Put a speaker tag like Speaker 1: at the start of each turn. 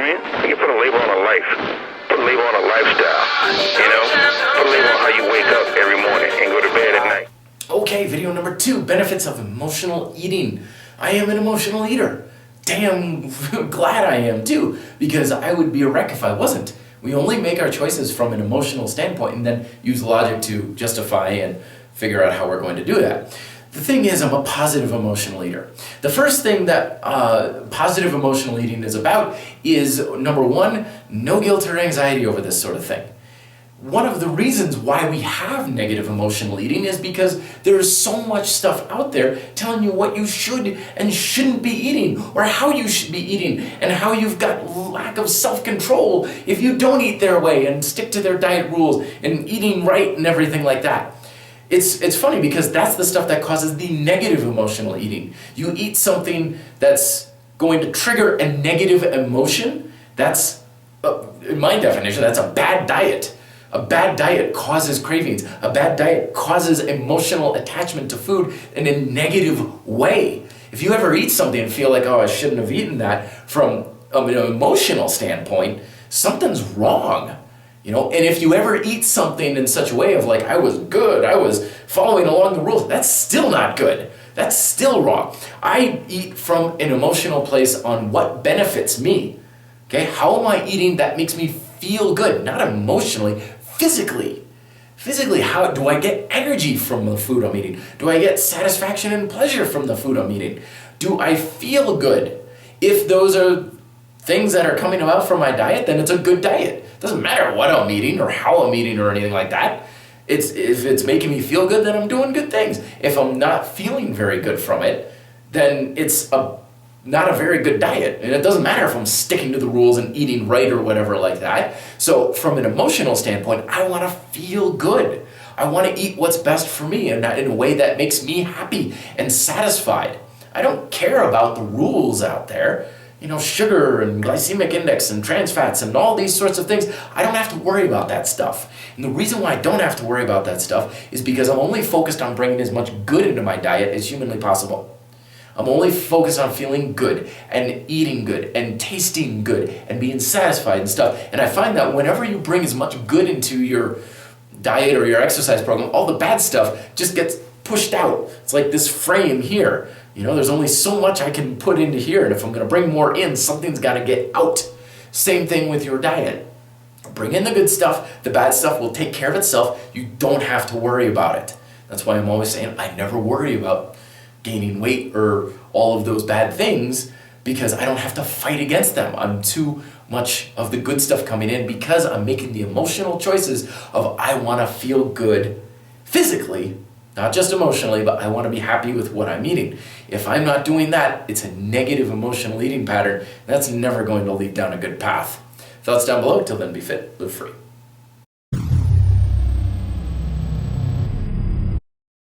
Speaker 1: I mean? You can put a label on a life, put a label on a lifestyle, you know? Put a label on how you wake up every morning and go to bed at night.
Speaker 2: Okay, video number 2, benefits of emotional eating. I am an emotional eater. Damn glad I am too, because I would be a wreck if I wasn't. We only make our choices from an emotional standpoint and then use logic to justify and figure out how we're going to do that. The thing is, I'm a positive emotional eater. The first thing that positive emotional eating is about is, number 1, no guilt or anxiety over this sort of thing. One of the reasons why we have negative emotional eating is because there's so much stuff out there telling you what you should and shouldn't be eating, or how you should be eating, and how you've got lack of self-control if you don't eat their way and stick to their diet rules and eating right and everything like that. It's funny because that's the stuff that causes the negative emotional eating. You eat something that's going to trigger a negative emotion, that's, in my definition, that's a bad diet. A bad diet causes cravings. A bad diet causes emotional attachment to food in a negative way. If you ever eat something and feel like, oh, I shouldn't have eaten that from an emotional standpoint, something's wrong. You know, and if you ever eat something in such a way of like, I was good, I was following along the rules, that's still not good. That's still wrong. I eat from an emotional place on what benefits me. Okay, how am I eating that makes me feel good? Not emotionally, physically. Physically, how do I get energy from the food I'm eating? Do I get satisfaction and pleasure from the food I'm eating? Do I feel good? If those are things that are coming about from my diet, then it's a good diet. It doesn't matter what I'm eating or how I'm eating or anything like that. If it's making me feel good, then I'm doing good things. If I'm not feeling very good from it, then it's not a very good diet. And it doesn't matter if I'm sticking to the rules and eating right or whatever like that. So from an emotional standpoint, I want to feel good. I want to eat what's best for me and in a way that makes me happy and satisfied. I don't care about the rules out there. You know, sugar and glycemic index and trans fats and all these sorts of things. I don't have to worry about that stuff. And the reason why I don't have to worry about that stuff is because I'm only focused on bringing as much good into my diet as humanly possible. I'm only focused on feeling good and eating good and tasting good and being satisfied and stuff. And I find that whenever you bring as much good into your diet or your exercise program, all the bad stuff just gets pushed out. It's like this frame here. You know, there's only so much I can put into here, and if I'm going to bring more in, something's got to get out. Same thing with your diet. Bring in the good stuff, the bad stuff will take care of itself. You don't have to worry about it. That's why I'm always saying I never worry about gaining weight or all of those bad things, because I don't have to fight against them. I'm too much of the good stuff coming in because I'm making the emotional choices of I want to feel good physically, not just emotionally, but I want to be happy with what I'm eating. If I'm not doing that, it's a negative emotional eating pattern. That's never going to lead down a good path. Thoughts down below. Till then, be fit, live free.